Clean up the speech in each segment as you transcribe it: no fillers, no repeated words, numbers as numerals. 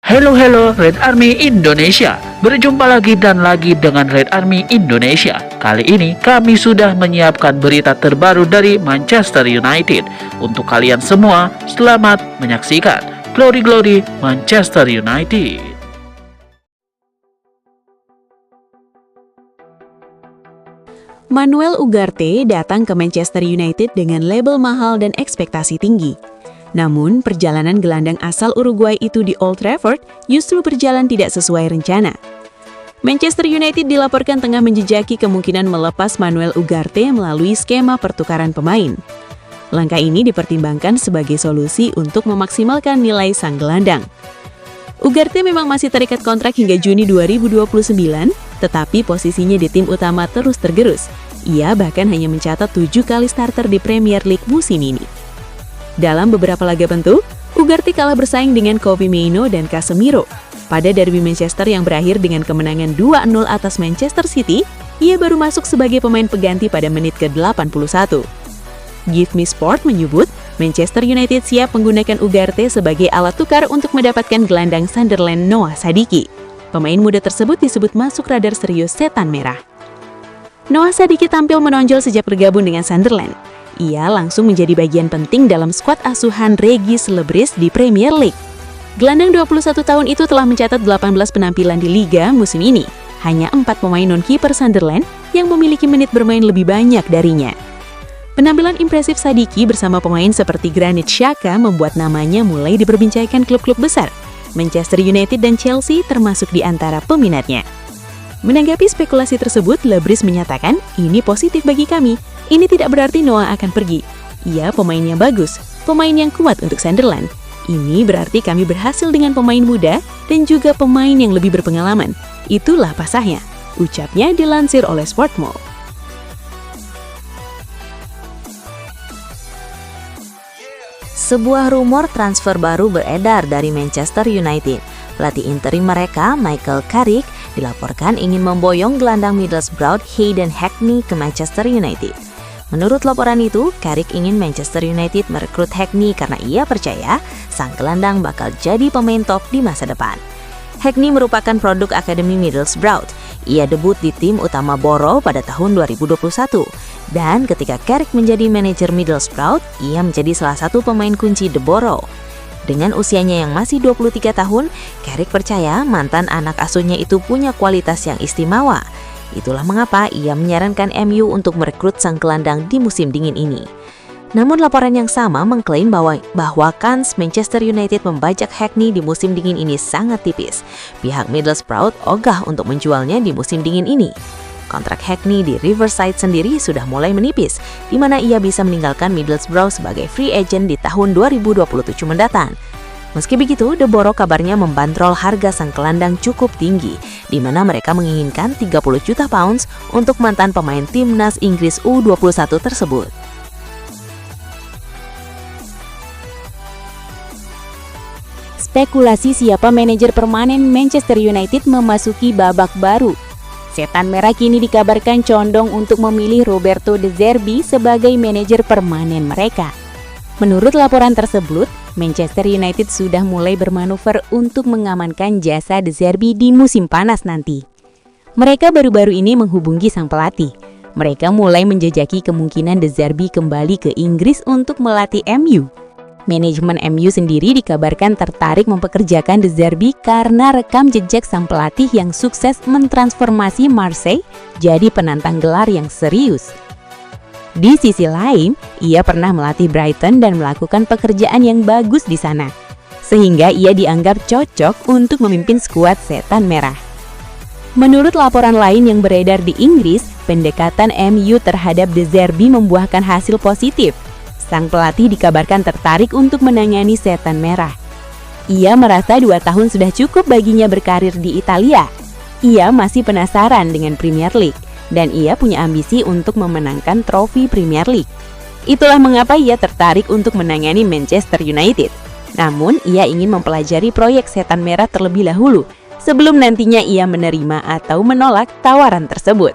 Hello Red Army Indonesia. Berjumpa lagi dan lagi dengan Red Army Indonesia. Kali ini kami sudah menyiapkan berita terbaru dari Manchester United. Untuk kalian semua, selamat menyaksikan Glory Glory Manchester United. Manuel Ugarte datang ke Manchester United dengan label mahal dan ekspektasi tinggi. Namun, perjalanan gelandang asal Uruguay itu di Old Trafford justru berjalan tidak sesuai rencana. Manchester United dilaporkan tengah menjejaki kemungkinan melepas Manuel Ugarte melalui skema pertukaran pemain. Langkah ini dipertimbangkan sebagai solusi untuk memaksimalkan nilai sang gelandang. Ugarte memang masih terikat kontrak hingga Juni 2029, tetapi posisinya di tim utama terus tergerus. Ia bahkan hanya mencatat 7 kali starter di Premier League musim ini. Dalam beberapa laga bentuk, Ugarte kalah bersaing dengan Kobbie Mainoo dan Casemiro. Pada derby Manchester yang berakhir dengan kemenangan 2-0 atas Manchester City, ia baru masuk sebagai pemain pengganti pada menit ke-81. Give Me Sport menyebut, Manchester United siap menggunakan Ugarte sebagai alat tukar untuk mendapatkan gelandang Sunderland Noah Sadiki. Pemain muda tersebut disebut masuk radar serius setan merah. Noah Sadiki tampil menonjol sejak bergabung dengan Sunderland. Ia langsung menjadi bagian penting dalam skuad asuhan Regis Lebris di Premier League. Gelandang 21 tahun itu telah mencatat 18 penampilan di Liga musim ini. Hanya 4 pemain non-kiper Sunderland yang memiliki menit bermain lebih banyak darinya. Penampilan impresif Sadiki bersama pemain seperti Granit Xhaka membuat namanya mulai diperbincangkan klub-klub besar. Manchester United dan Chelsea termasuk di antara peminatnya. Menanggapi spekulasi tersebut, Lebris menyatakan, "Ini positif bagi kami. Ini tidak berarti Noah akan pergi. Ia pemain yang bagus, pemain yang kuat untuk Sunderland. Ini berarti kami berhasil dengan pemain muda dan juga pemain yang lebih berpengalaman. Itulah pasahnya," ucapnya dilansir oleh Sportmo. Sebuah rumor transfer baru beredar dari Manchester United. Pelatih interim mereka, Michael Carrick, dilaporkan ingin memboyong gelandang Middlesbrough Hayden Hackney ke Manchester United. Menurut laporan itu, Carrick ingin Manchester United merekrut Hackney karena ia percaya sang gelandang bakal jadi pemain top di masa depan. Hackney merupakan produk Akademi Middlesbrough. Ia debut di tim utama Borough pada tahun 2021. Dan ketika Carrick menjadi manajer Middlesbrough, ia menjadi salah satu pemain kunci The Borough. Dengan usianya yang masih 23 tahun, Carrick percaya mantan anak asuhnya itu punya kualitas yang istimewa. Itulah mengapa ia menyarankan MU untuk merekrut sang gelandang di musim dingin ini. Namun laporan yang sama mengklaim bahwa kans Manchester United membajak Hackney di musim dingin ini sangat tipis. Pihak Middlesbrough ogah untuk menjualnya di musim dingin ini. Kontrak Hackney di Riverside sendiri sudah mulai menipis, di mana ia bisa meninggalkan Middlesbrough sebagai free agent di tahun 2027 mendatang. Meski begitu, The Borough kabarnya membanderol harga sang gelandang cukup tinggi, di mana mereka menginginkan 30 juta pounds untuk mantan pemain timnas Inggris U21 tersebut. Spekulasi siapa manajer permanen Manchester United memasuki babak baru. Setan Merah kini dikabarkan condong untuk memilih Roberto De Zerbi sebagai manajer permanen mereka. Menurut laporan tersebut, Manchester United sudah mulai bermanuver untuk mengamankan jasa De Zerbi di musim panas nanti. Mereka baru-baru ini menghubungi sang pelatih. Mereka mulai menjajaki kemungkinan De Zerbi kembali ke Inggris untuk melatih MU. Manajemen MU sendiri dikabarkan tertarik mempekerjakan De Zerbi karena rekam jejak sang pelatih yang sukses mentransformasi Marseille jadi penantang gelar yang serius. Di sisi lain, ia pernah melatih Brighton dan melakukan pekerjaan yang bagus di sana, sehingga ia dianggap cocok untuk memimpin skuad Setan Merah. Menurut laporan lain yang beredar di Inggris, pendekatan MU terhadap De Zerbi membuahkan hasil positif. Sang pelatih dikabarkan tertarik untuk menangani Setan Merah. Ia merasa 2 tahun sudah cukup baginya berkarir di Italia. Ia masih penasaran dengan Premier League, dan ia punya ambisi untuk memenangkan trofi Premier League. Itulah mengapa ia tertarik untuk menangani Manchester United. Namun, ia ingin mempelajari proyek Setan Merah terlebih dahulu, sebelum nantinya ia menerima atau menolak tawaran tersebut.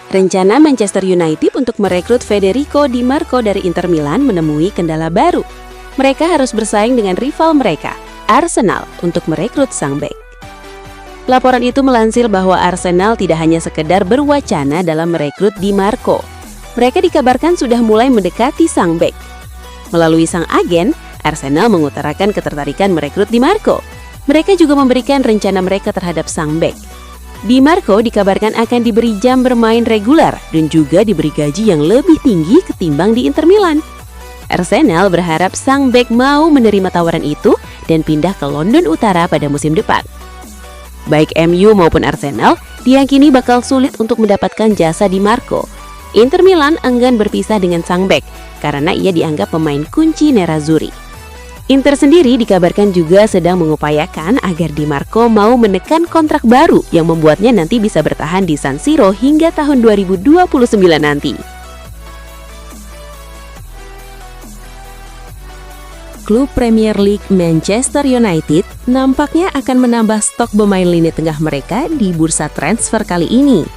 Rencana Manchester United untuk merekrut Federico Di Marco dari Inter Milan menemui kendala baru. Mereka harus bersaing dengan rival mereka, Arsenal, untuk merekrut sang bek. Laporan itu melansir bahwa Arsenal tidak hanya sekedar berwacana dalam merekrut Di Marco. Mereka dikabarkan sudah mulai mendekati sang bek. Melalui sang agen, Arsenal mengutarakan ketertarikan merekrut Di Marco. Mereka juga memberikan rencana mereka terhadap sang bek. Di Marco dikabarkan akan diberi jam bermain reguler dan juga diberi gaji yang lebih tinggi ketimbang di Inter Milan. Arsenal berharap sang bek mau menerima tawaran itu dan pindah ke London Utara pada musim depan. Baik MU maupun Arsenal diyakini bakal sulit untuk mendapatkan jasa Di Marco. Inter Milan enggan berpisah dengan sang bek karena ia dianggap pemain kunci Nerazzurri. Inter sendiri dikabarkan juga sedang mengupayakan agar Di Marco mau menekan kontrak baru yang membuatnya nanti bisa bertahan di San Siro hingga tahun 2029 nanti. Klub Premier League Manchester United nampaknya akan menambah stok pemain lini tengah mereka di bursa transfer kali ini.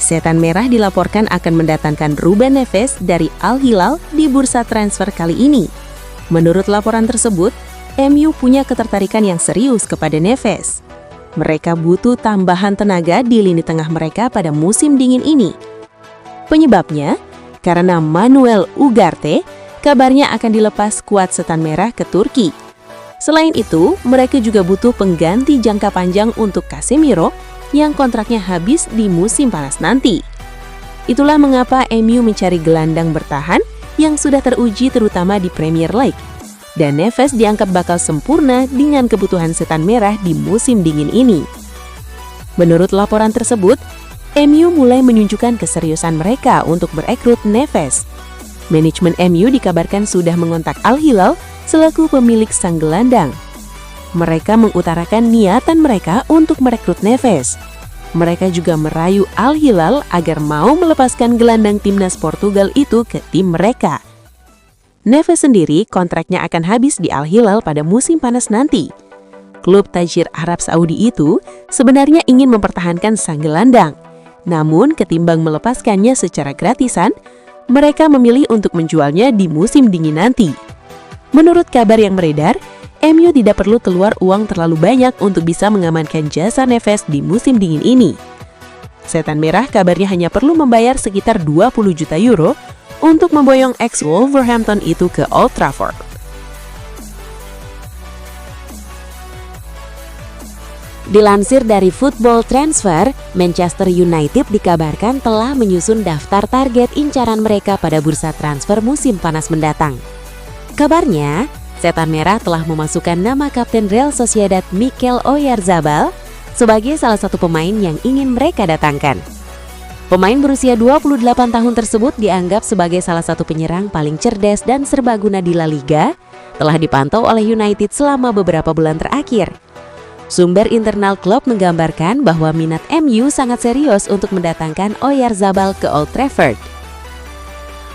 Setan Merah dilaporkan akan mendatangkan Ruben Neves dari Al Hilal di bursa transfer kali ini. Menurut laporan tersebut, MU punya ketertarikan yang serius kepada Neves. Mereka butuh tambahan tenaga di lini tengah mereka pada musim dingin ini. Penyebabnya, karena Manuel Ugarte kabarnya akan dilepas skuad Setan Merah ke Turki. Selain itu, mereka juga butuh pengganti jangka panjang untuk Casemiro yang kontraknya habis di musim panas nanti. Itulah mengapa MU mencari gelandang bertahan yang sudah teruji terutama di Premier League. Dan Neves dianggap bakal sempurna dengan kebutuhan Setan Merah di musim dingin ini. Menurut laporan tersebut, MU mulai menunjukkan keseriusan mereka untuk merekrut Neves. Manajemen MU dikabarkan sudah mengontak Al Hilal selaku pemilik sang gelandang. Mereka mengutarakan niatan mereka untuk merekrut Neves. Mereka juga merayu Al Hilal agar mau melepaskan gelandang timnas Portugal itu ke tim mereka. Neves sendiri kontraknya akan habis di Al Hilal pada musim panas nanti. Klub tajir Arab Saudi itu sebenarnya ingin mempertahankan sang gelandang. Namun ketimbang melepaskannya secara gratisan, mereka memilih untuk menjualnya di musim dingin nanti. Menurut kabar yang beredar, MU tidak perlu keluar uang terlalu banyak untuk bisa mengamankan jasa Neves di musim dingin ini. Setan Merah kabarnya hanya perlu membayar sekitar 20 juta euro untuk memboyong ex-Wolverhampton itu ke Old Trafford. Dilansir dari Football Transfer, Manchester United dikabarkan telah menyusun daftar target incaran mereka pada bursa transfer musim panas mendatang. Kabarnya, Setan Merah telah memasukkan nama Kapten Real Sociedad Mikel Oyarzabal sebagai salah satu pemain yang ingin mereka datangkan. Pemain berusia 28 tahun tersebut dianggap sebagai salah satu penyerang paling cerdas dan serbaguna di La Liga, telah dipantau oleh United selama beberapa bulan terakhir. Sumber internal klub menggambarkan bahwa minat MU sangat serius untuk mendatangkan Oyarzabal ke Old Trafford.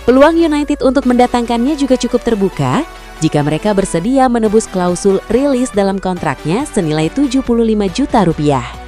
Peluang United untuk mendatangkannya juga cukup terbuka jika mereka bersedia menebus klausul rilis dalam kontraknya senilai 75 juta rupiah.